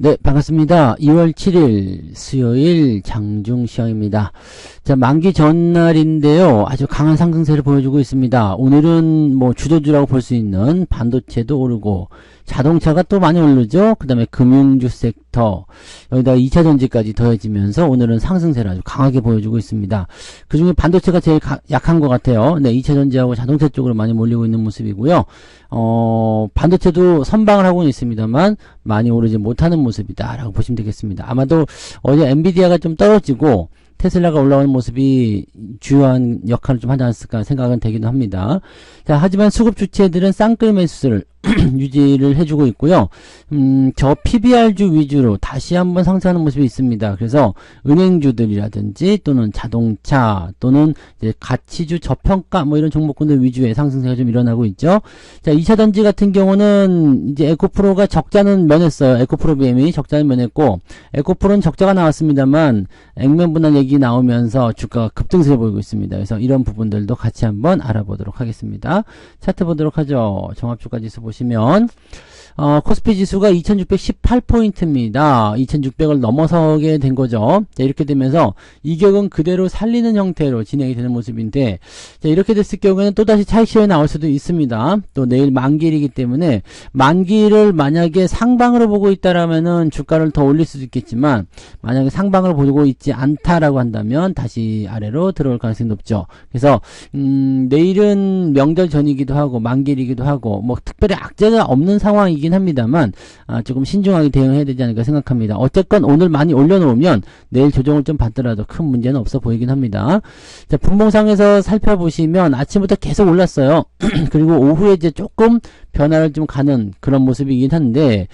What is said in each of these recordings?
네, 반갑습니다. 2월 7일 수요일 장중 시황입니다. 자, 만기 전날인데요. 아주 강한 상승세를 보여주고 있습니다. 오늘은 뭐 주도주라고 볼 수 있는 반도체도 오르고 자동차가 또 많이 오르죠. 그 다음에 금융주 섹터, 여기다가 2차전지까지 더해지면서 오늘은 상승세를 아주 강하게 보여주고 있습니다. 그 중에 반도체가 제일 약한 것 같아요. 네, 2차전지하고 자동차 쪽으로 많이 몰리고 있는 모습이고요. 반도체도 선방을 하고는 있습니다만 많이 오르지 못하는 모습이다 라고 보시면 되겠습니다. 아마도 어제 엔비디아가 좀 떨어지고 테슬라가 올라오는 모습이 주요한 역할을 좀 하지 않았을까 생각은 되기도 합니다. 자, 하지만 수급 주체들은 쌍끌 매수를 유지를 해주고 있고요. 저 PBR주 위주로 다시 한번 상승하는 모습이 있습니다. 그래서 은행주들이라든지 또는 자동차 또는 이제 가치주 저평가 뭐 이런 종목군들 위주의 상승세가 좀 일어나고 있죠. 자, 2차전지 같은 경우는 이제 에코프로가 적자는 면했어요. 에코프로 BM이 적자는 면했고 에코프로는 적자가 나왔습니다만 액면 분할 얘기 나오면서 주가가 급등세 보이고 있습니다. 그래서 이런 부분들도 같이 한번 알아보도록 하겠습니다. 차트 보도록 하죠. 종합주가지수 보시면 코스피 지수가 2618포인트입니다. 2600을 넘어서게 된 거죠. 자, 이렇게 되면서 이격은 그대로 살리는 형태로 진행이 되는 모습인데, 자, 이렇게 됐을 경우에는 또다시 차익 실현이 나올 수도 있습니다. 또 내일 만기일이기 때문에 만기를 만약에 상방으로 보고 있다라면은 주가를 더 올릴 수도 있겠지만, 만약에 상방으로 보고 있지 않다라고 한다면 다시 아래로 들어올 가능성이 높죠. 그래서 내일은 명절 전이기도 하고 만기일이기도 하고 뭐 특별히 악재가 없는 상황이긴 합니다만 조금 신중하게 대응해야 되지 않을까 생각합니다. 어쨌건 오늘 많이 올려놓으면 내일 조정을 좀 받더라도 큰 문제는 없어 보이긴 합니다. 자, 분봉상에서 살펴보시면 아침부터 계속 올랐어요. 그리고 오후에 이제 조금 변화를 좀 가는 그런 모습이긴 한데,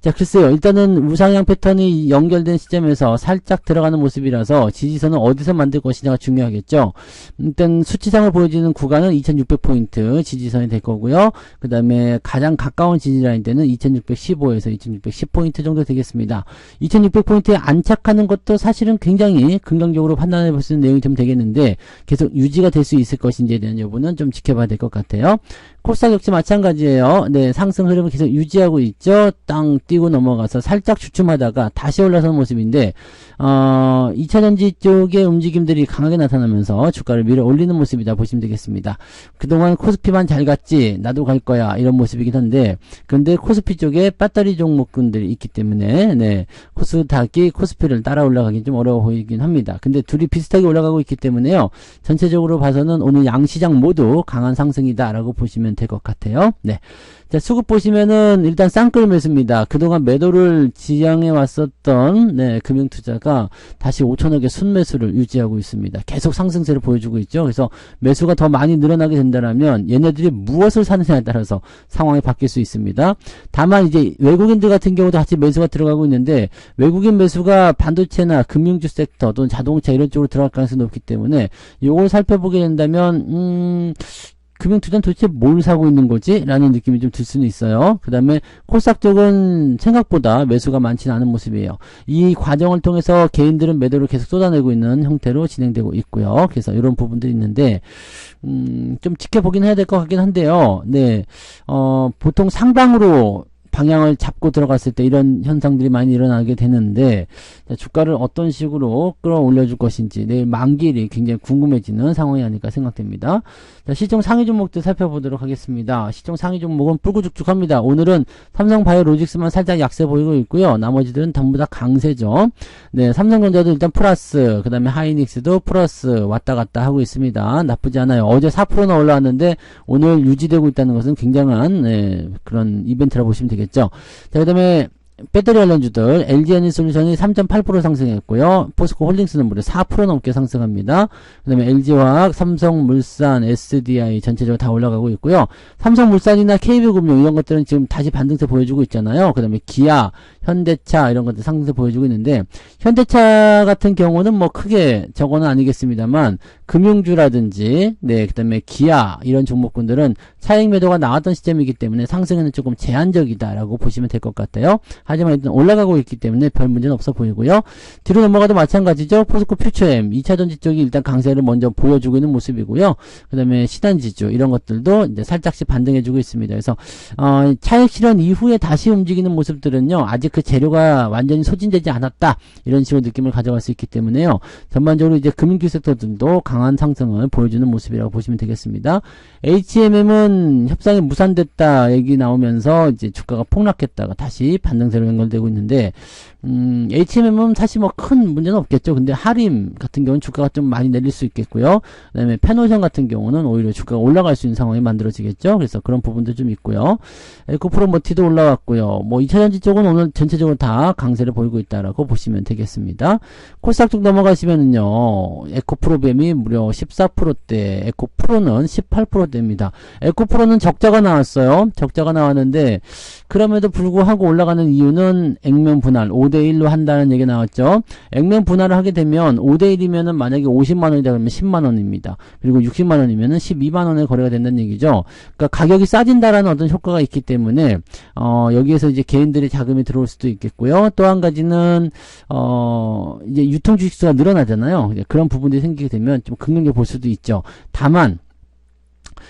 자, 글쎄요. 일단은 우상향 패턴이 연결된 시점에서 살짝 들어가는 모습이라서 지지선은 어디서 만들 것이냐가 중요하겠죠. 일단 수치상을 보여지는 구간은 2600포인트 지지선이 될 거고요. 그 다음에 가장 가까운 지지라인 때는 2615에서 2610포인트 정도 되겠습니다. 2600포인트에 안착하는 것도 사실은 굉장히 긍정적으로 판단해 볼 수 있는 내용이 좀 되겠는데 계속 유지가 될 수 있을 것인지에 대한 여부는 좀 지켜봐야 될 것 같아요. 코스닥 역시 마찬가지예요. 네, 상승 흐름을 계속 유지하고 있죠. 땅 뛰고 넘어가서 살짝 주춤하다가 다시 올라서는 모습인데 2차전지 쪽의 움직임들이 강하게 나타나면서 주가를 밀어 올리는 모습이다 보시면 되겠습니다. 그동안 코스피만 잘 갔지 나도 갈 거야 이런 모습이긴 한데, 근데 코스피 쪽에 배터리 종목군들이 있기 때문에 네, 코스닥이 코스피를 따라 올라가기 좀 어려워 보이긴 합니다. 근데 둘이 비슷하게 올라가고 있기 때문에요, 전체적으로 봐서는 오늘 양시장 모두 강한 상승이다 라고 보시면 될 것 같아요. 네. 자, 수급 보시면은 일단 쌍끌 매수입니다. 그동안 매도를 지향해 왔었던 네, 금융투자가 다시 5천억의 순매수를 유지하고 있습니다. 계속 상승세를 보여주고 있죠. 그래서 매수가 더 많이 늘어나게 된다면 얘네들이 무엇을 사느냐에 따라서 상황이 바뀔 수 있습니다. 다만 이제 외국인들 같은 경우도 같이 매수가 들어가고 있는데, 외국인 매수가 반도체나 금융주 섹터 또는 자동차 이런 쪽으로 들어갈 가능성이 높기 때문에 이걸 살펴보게 된다면 금융투자는 도대체 뭘 사고 있는 거지? 라는 느낌이 좀 들 수는 있어요. 그 다음에 코스닥 쪽은 생각보다 매수가 많지는 않은 모습이에요. 이 과정을 통해서 개인들은 매도를 계속 쏟아내고 있는 형태로 진행되고 있고요. 그래서 이런 부분들이 있는데 좀 지켜보긴 해야 될 것 같긴 한데요. 네, 보통 상방으로 방향을 잡고 들어갔을 때 이런 현상들이 많이 일어나게 되는데, 주가를 어떤 식으로 끌어올려 줄 것인지 내일 만기일이 굉장히 궁금해지는 상황이 아닐까 생각됩니다. 자, 시총 상위 종목들 살펴보도록 하겠습니다. 시총 상위 종목은 뿔구죽죽합니다. 오늘은 삼성바이오로직스만 살짝 약세 보이고 있고요. 나머지들은 전부 다 강세죠. 네, 삼성전자도 일단 플러스, 그 다음에 하이닉스도 플러스 왔다 갔다 하고 있습니다. 나쁘지 않아요. 어제 4%나 올라왔는데 오늘 유지되고 있다는 것은 굉장한 네, 그런 이벤트라 보시면 되겠습니다. 자, 그 다음에 배터리 관련주들 LG에너지솔루션이 3.8% 상승했고요. 포스코 홀딩스는 무려 4% 넘게 상승합니다. 그 다음에 LG화학, 삼성물산, SDI 전체적으로 다 올라가고 있고요. 삼성물산이나 KB금융 이런 것들은 지금 다시 반등세 보여주고 있잖아요. 그 다음에 기아, 현대차 이런 것들 상승세 보여주고 있는데, 현대차 같은 경우는 뭐 크게 저거는 아니겠습니다만 금융주라든지 네, 그 다음에 기아 이런 종목군들은 차익 매도가 나왔던 시점이기 때문에 상승에는 조금 제한적이다라고 보시면 될 것 같아요. 하지만 일단 올라가고 있기 때문에 별 문제는 없어 보이고요. 뒤로 넘어가도 마찬가지죠. 포스코 퓨처엠 2차전지 쪽이 일단 강세를 먼저 보여주고 있는 모습이고요. 그 다음에 시단지주 이런 것들도 이제 살짝씩 반등해주고 있습니다. 그래서 차익 실현 이후에 다시 움직이는 모습들은요, 아직 그 재료가 완전히 소진되지 않았다, 이런 식으로 느낌을 가져갈 수 있기 때문에요, 전반적으로 이제 금융기 섹터들도 강한 상승을 보여주는 모습이라고 보시면 되겠습니다. HMM은 협상이 무산됐다 얘기 나오면서 이제 주가가 폭락했다가 다시 반등세로 연결되고 있는데, HMM은 사실 뭐 큰 문제는 없겠죠. 근데 하림 같은 경우는 주가가 좀 많이 내릴 수 있겠고요. 그 다음에 페노션 같은 경우는 오히려 주가가 올라갈 수 있는 상황이 만들어지겠죠. 그래서 그런 부분도 좀 있고요. 에코프로머티도 올라왔고요. 뭐 2차전지 쪽은 오늘 전체적으로 다 강세를 보이고 있다라고 보시면 되겠습니다. 코스닥 쪽 넘어가시면은요, 에코프로뱀이 무려 14%대, 에코프로는 18%대입니다. 에코프로는 적자가 나왔어요. 적자가 나왔는데, 그럼에도 불구하고 올라가는 이유는 액면 분할 5대1로 한다는 얘기가 나왔죠. 액면 분할을 하게 되면 5대1이면은 만약에 50만원이다 그러면 10만원입니다. 그리고 60만원이면은 12만원에 거래가 된다는 얘기죠. 그러니까 가격이 싸진다라는 어떤 효과가 있기 때문에 여기에서 이제 개인들의 자금이 들어올 수도 있겠고요. 또 한 가지는 이제 유통 주식수가 늘어나잖아요. 그런 부분들이 생기게 되면 좀 긍정적으로 볼 수도 있죠. 다만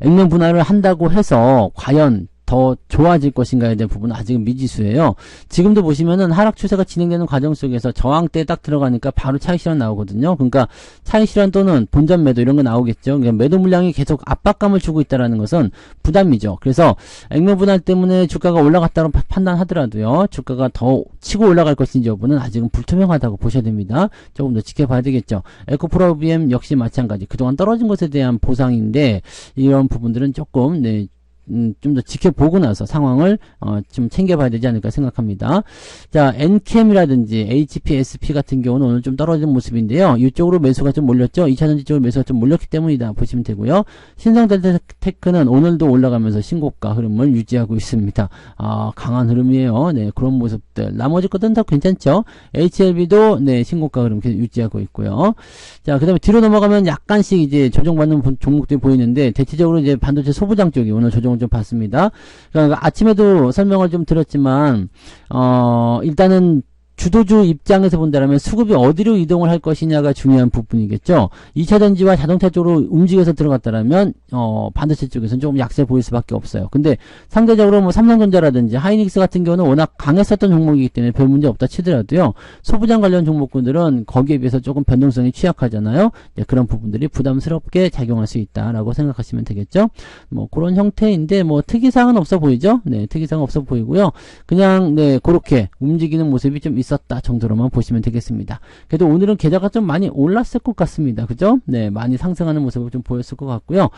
액면 분할을 한다고 해서 과연 더 좋아질 것인가에 대한 부분은 아직은 미지수예요. 지금도 보시면은 하락 추세가 진행되는 과정 속에서 저항대에 딱 들어가니까 바로 차익 실현 나오거든요. 그러니까 차익 실현 또는 본전 매도 이런 거 나오겠죠. 그러니까 매도 물량이 계속 압박감을 주고 있다라는 것은 부담이죠. 그래서 액면 분할 때문에 주가가 올라갔다고 판단하더라도요, 주가가 더 치고 올라갈 것인지 여부는 아직은 불투명하다고 보셔야 됩니다. 조금 더 지켜봐야 되겠죠. 에코프로비엠 역시 마찬가지. 그동안 떨어진 것에 대한 보상인데, 이런 부분들은 조금 좀 더 지켜보고 나서 상황을 좀 챙겨봐야 되지 않을까 생각합니다. 자, 엔캠이라든지 HPSP 같은 경우는 오늘 좀 떨어진 모습인데요. 이쪽으로 매수가 좀 몰렸죠. 2차전지 쪽으로 매수가 좀 몰렸기 때문이다 보시면 되고요. 신성델타테크는 오늘도 올라가면서 신고가 흐름을 유지하고 있습니다. 강한 흐름이에요. 네, 그런 모습들. 나머지 것들은 다 괜찮죠. HLB도 네, 신고가 흐름 계속 유지하고 있고요. 자, 그 다음에 뒤로 넘어가면 약간씩 이제 조정받는 종목들이 보이는데, 대체적으로 이제 반도체 소부장 쪽이 오늘 조정을 좀 받습니다. 그러니까 아침에도 설명을 좀 드렸지만, 일단은 주도주 입장에서 본다면 수급이 어디로 이동을 할 것이냐가 중요한 부분이겠죠. 2차전지와 자동차 쪽으로 움직여서 들어갔다라면 반도체 쪽에서는 조금 약세 보일 수밖에 없어요. 근데 상대적으로 뭐 삼성전자라든지 하이닉스 같은 경우는 워낙 강했었던 종목이기 때문에 별 문제 없다 치더라도요, 소부장 관련 종목군들은 거기에 비해서 조금 변동성이 취약하잖아요. 네, 그런 부분들이 부담스럽게 작용할 수 있다라고 생각하시면 되겠죠. 뭐 그런 형태인데 뭐 특이사항은 없어 보이죠. 네, 특이사항은 없어 보이고요. 그냥 네, 그렇게 움직이는 모습이 좀 있었다 정도로만 보시면 되겠습니다. 그래도 오늘은 계좌가 좀 많이 올랐을 것 같습니다. 그죠? 네, 많이 상승하는 모습을 좀 보였을 것 같고요.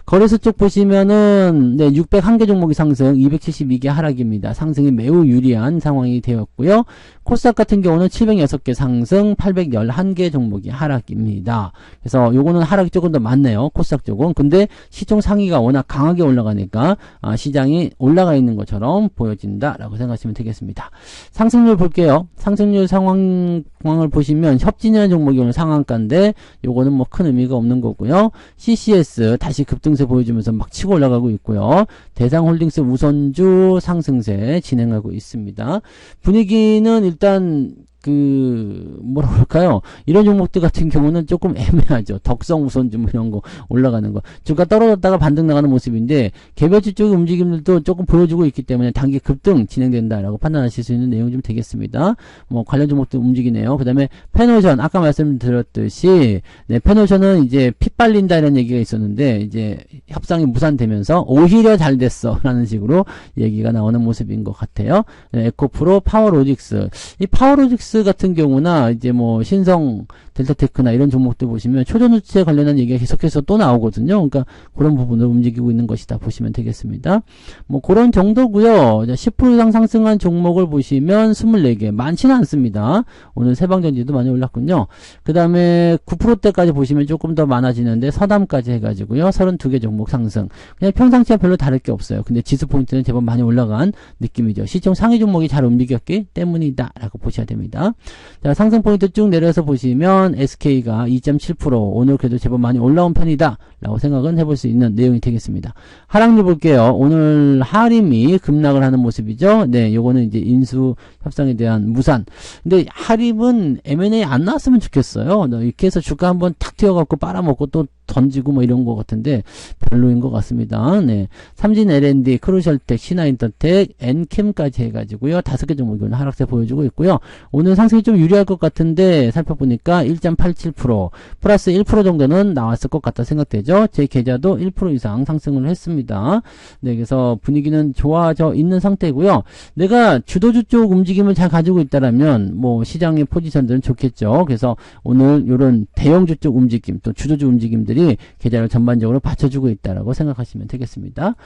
거래소 쪽 보시면은 네, 601개 종목이 상승, 272개 하락입니다. 상승이 매우 유리한 상황이 되었고요. 코스닥 같은 경우는 706개 상승, 811개 종목이 하락입니다. 그래서 요거는 하락이 조금 더 많네요. 코스닥 쪽은. 근데 시총 상위가 워낙 강하게 올라가니까 시장이 올라가 있는 것처럼 보여진다라고 생각하시면 되겠습니다. 상승률 볼게요. 상승률 상황을 보시면 협진이라는 종목이 오늘 상한가인데 요거는 뭐 큰 의미가 없는 거고요. CCS 다시 급등세 보여주면서 막 치고 올라가고 있고요. 대상홀딩스 우선주 상승세 진행하고 있습니다. 분위기는 일단 뭐라 그럴까요? 이런 종목들 같은 경우는 조금 애매하죠. 덕성 우선주 뭐 이런 거 올라가는 거. 주가 떨어졌다가 반등 나가는 모습인데, 개별주 쪽의 움직임들도 조금 보여주고 있기 때문에 단기 급등 진행된다라고 판단하실 수 있는 내용이 좀 되겠습니다. 뭐 관련 종목들 움직이네요. 그 다음에 페노션, 아까 말씀드렸듯이, 네, 페노션은 이제 피 빨린다 이런 얘기가 있었는데, 이제 협상이 무산되면서 오히려 잘 됐어 라는 식으로 얘기가 나오는 모습인 것 같아요. 네, 에코프로, 파워로직스. 이 파워로직스 같은 경우나 이제 뭐 신성 델타테크나 이런 종목들 보시면 초전우체 관련한 얘기가 계속해서 또 나오거든요. 그러니까 그런 부분을 움직이고 있는 것이다 보시면 되겠습니다. 뭐 그런 정도고요. 10% 이상 상승한 종목을 보시면 24개, 많지는 않습니다. 오늘 세방전지도 많이 올랐군요. 그 다음에 9%대까지 보시면 조금 더 많아지는데 서담까지 해가지고요, 32개 종목 상승. 그냥 평상시와 별로 다를 게 없어요. 근데 지수 포인트는 제법 많이 올라간 느낌이죠. 시총 상위 종목이 잘 움직였기 때문이다 라고 보셔야 됩니다. 되겠습니다. 자, 상승 포인트 쭉 내려서 보시면 SK가 2.7% 오늘 그래도 제법 많이 올라온 편이다 라고 생각은 해볼 수 있는 내용이 되겠습니다. 하락률 볼게요. 오늘 하림이 급락을 하는 모습이죠. 네, 요거는 이제 인수 협상에 대한 무산. 근데 하림은 M&A 안 나왔으면 좋겠어요. 이렇게 해서 주가 한번 탁 튀어갖고 빨아먹고 또 던지고 뭐 이런 것 같은데 별로인 것 같습니다. 네. 삼진 L&D, 크루셜텍, 신화인터텍, 엔캠까지 해가지고요. 5개 종목이 오늘 하락세 보여주고 있고요. 오늘 상승이 좀 유리할 것 같은데 살펴보니까 1.87% 플러스 1% 정도는 나왔을 것 같다 생각되죠. 제 계좌도 1% 이상 상승을 했습니다. 네. 그래서 분위기는 좋아져 있는 상태고요. 내가 주도주 쪽 움직임을 잘 가지고 있다라면 뭐 시장의 포지션들은 좋겠죠. 그래서 오늘 이런 대형주 쪽 움직임 또 주도주 움직임들이 계좌를 전반적으로 받쳐주고 있다라고 생각하시면 되겠습니다.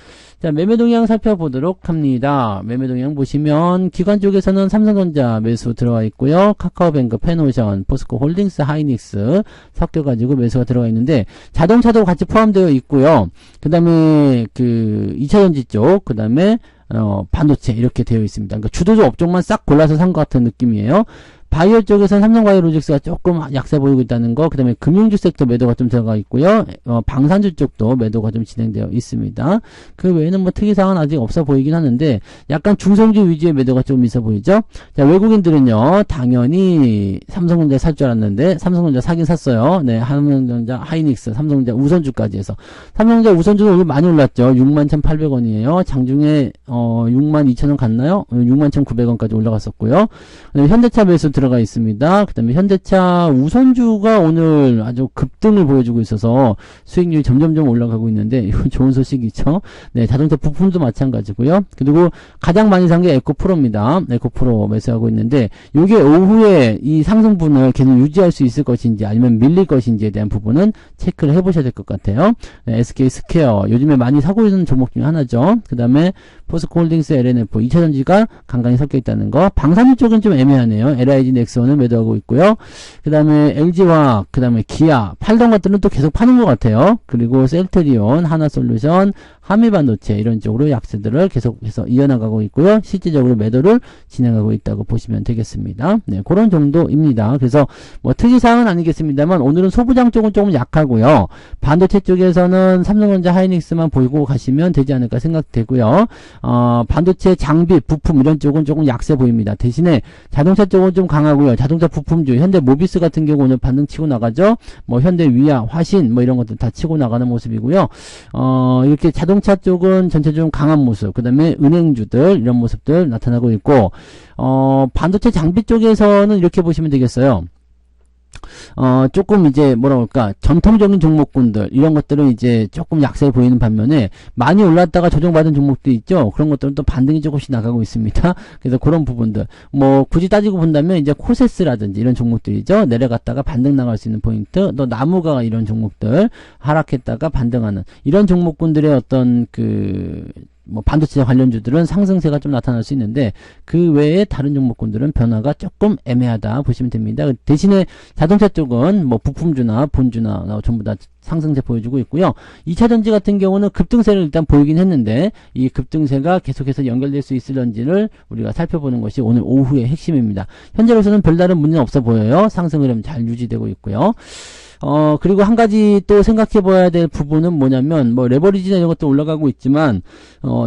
자, 매매 동향 살펴보도록 합니다. 매매 동향 보시면 기관 쪽에서는 삼성전자 매수 들어가 있고요. 카카오뱅크, 페노션, 포스코 홀딩스, 하이닉스 섞여가지고 매수가 들어가 있는데 자동차도 같이 포함되어 있고요. 그 다음에 그 2차전지 쪽, 그 다음에 반도체 이렇게 되어 있습니다. 그러니까 주도주 업종만 싹 골라서 산 것 같은 느낌이에요. 바이오 쪽에서는 삼성바이오로직스가 조금 약세 보이고 있다는 거, 그 다음에 금융주 섹터 매도가 좀 들어가 있고요. 방산주 쪽도 매도가 좀 진행되어 있습니다. 그 외에는 뭐 특이사항은 아직 없어 보이긴 하는데 약간 중성주 위주의 매도가 좀 있어 보이죠. 자, 외국인들은요 당연히 삼성전자 살 줄 알았는데 삼성전자 사긴 샀어요. 네, 삼성전자, 하이닉스, 삼성전자 우선주까지 해서 삼성전자 우선주는 오늘 많이 올랐죠. 61,800원이에요. 장중에 62,000원 갔나요? 61,900원까지 올라갔었고요. 그다음에 현대차 매수 들어가 있습니다. 그 다음에 현대차 우선주가 오늘 아주 급등을 보여주고 있어서 수익률이 점점점 올라가고 있는데 이건 좋은 소식이죠. 네, 자동차 부품도 마찬가지고요. 그리고 가장 많이 산 게 에코프로입니다. 에코프로 매수하고 있는데 이게 오후에 이 상승분을 계속 유지할 수 있을 것인지 아니면 밀릴 것인지에 대한 부분은 체크를 해보셔야 될 것 같아요. 네, SK 스퀘어 요즘에 많이 사고 있는 종목 중에 하나죠. 그 다음에 포스코홀딩스, LNF 2차전지가 간간히 섞여 있다는 거. 방산주 쪽은 좀 애매하네요. LIG 넥스원을 매도하고 있고요. 그 다음에 LG화학, 그 다음에 기아 팔던 것들은 또 계속 파는 것 같아요. 그리고 셀트리온, 하나솔루션, 한미반도체 이런 쪽으로 약세들을 계속해서 이어나가고 있고요. 실질적으로 매도를 진행하고 있다고 보시면 되겠습니다. 네, 그런 정도입니다. 그래서 뭐 특이사항은 아니겠습니다만 오늘은 소부장 쪽은 조금 약하고요. 반도체 쪽에서는 삼성전자, 하이닉스만 보이고 가시면 되지 않을까 생각되고요. 반도체 장비, 부품 이런 쪽은 조금 약세 보입니다. 대신에 자동차 쪽은 좀 강하고요. 자동차 부품주, 현대 모비스 같은 경우 오늘 반등 치고 나가죠. 뭐 현대 위아, 화신 뭐 이런 것들 다 치고 나가는 모습이고요. 이렇게 자동차 쪽은 전체적으로 강한 모습, 그 다음에 은행주들 이런 모습들 나타나고 있고 반도체 장비 쪽에서는 이렇게 보시면 되겠어요. 조금 이제 뭐라 그럴까 전통적인 종목군들 이런 것들은 이제 조금 약세 보이는 반면에 많이 올랐다가 조정받은 종목도 있죠. 그런 것들은 또 반등이 조금씩 나가고 있습니다. 그래서 그런 부분들 뭐 굳이 따지고 본다면 이제 코세스라든지 이런 종목들이죠. 내려갔다가 반등 나갈 수 있는 포인트, 또 나무가 이런 종목들 하락했다가 반등하는 이런 종목군들의 어떤 뭐 반도체 관련주들은 상승세가 좀 나타날 수 있는데 그 외에 다른 종목군들은 변화가 조금 애매하다 보시면 됩니다. 대신에 자동차 쪽은 뭐 부품주나 본주나 전부 다 상승세 보여주고 있고요. 2차전지 같은 경우는 급등세를 일단 보이긴 했는데 이 급등세가 계속해서 연결될 수 있을런지를 우리가 살펴보는 것이 오늘 오후의 핵심입니다. 현재로서는 별다른 문제는 없어 보여요. 상승 흐름 잘 유지되고 있고요. 그리고 한 가지 또 생각해 봐야 될 부분은 뭐냐면, 뭐, 레버리지나 이런 것도 올라가고 있지만,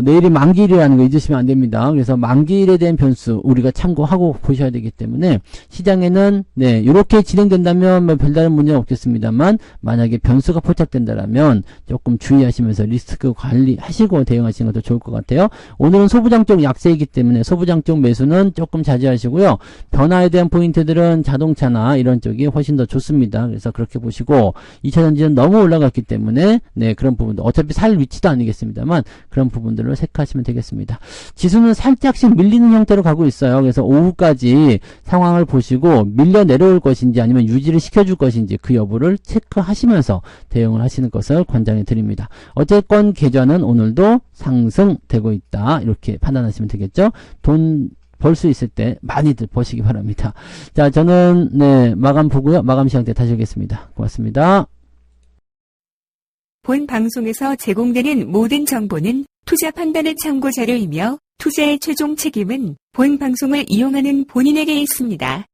내일이 만기일이라는 거 잊으시면 안 됩니다. 그래서 만기일에 대한 변수, 우리가 참고하고 보셔야 되기 때문에, 시장에는, 네, 요렇게 진행된다면, 뭐, 별다른 문제는 없겠습니다만, 만약에 변수가 포착된다라면, 조금 주의하시면서 리스크 관리하시고 대응하시는 것도 좋을 것 같아요. 오늘은 소부장 쪽 약세이기 때문에, 소부장 쪽 매수는 조금 자제하시고요. 변화에 대한 포인트들은 자동차나 이런 쪽이 훨씬 더 좋습니다. 그래서 그렇게 보시고 2차전지는 너무 올라갔기 때문에 네 그런 부분도 어차피 살 위치도 아니겠습니다만 그런 부분들을 체크하시면 되겠습니다. 지수는 살짝씩 밀리는 형태로 가고 있어요. 그래서 오후까지 상황을 보시고 밀려 내려올 것인지 아니면 유지를 시켜줄 것인지 그 여부를 체크하시면서 대응을 하시는 것을 권장해 드립니다. 어쨌건 계좌는 오늘도 상승되고 있다 이렇게 판단하시면 되겠죠. 돈 벌 수 있을 때 많이들 버시기 바랍니다. 자, 저는 네 마감 보고요. 마감 시간 때 다시 오겠습니다. 고맙습니다. 본 방송에서 제공되는 모든 정보는 투자 판단의 참고 자료이며 투자의 최종 책임은 본 방송을 이용하는 본인에게 있습니다.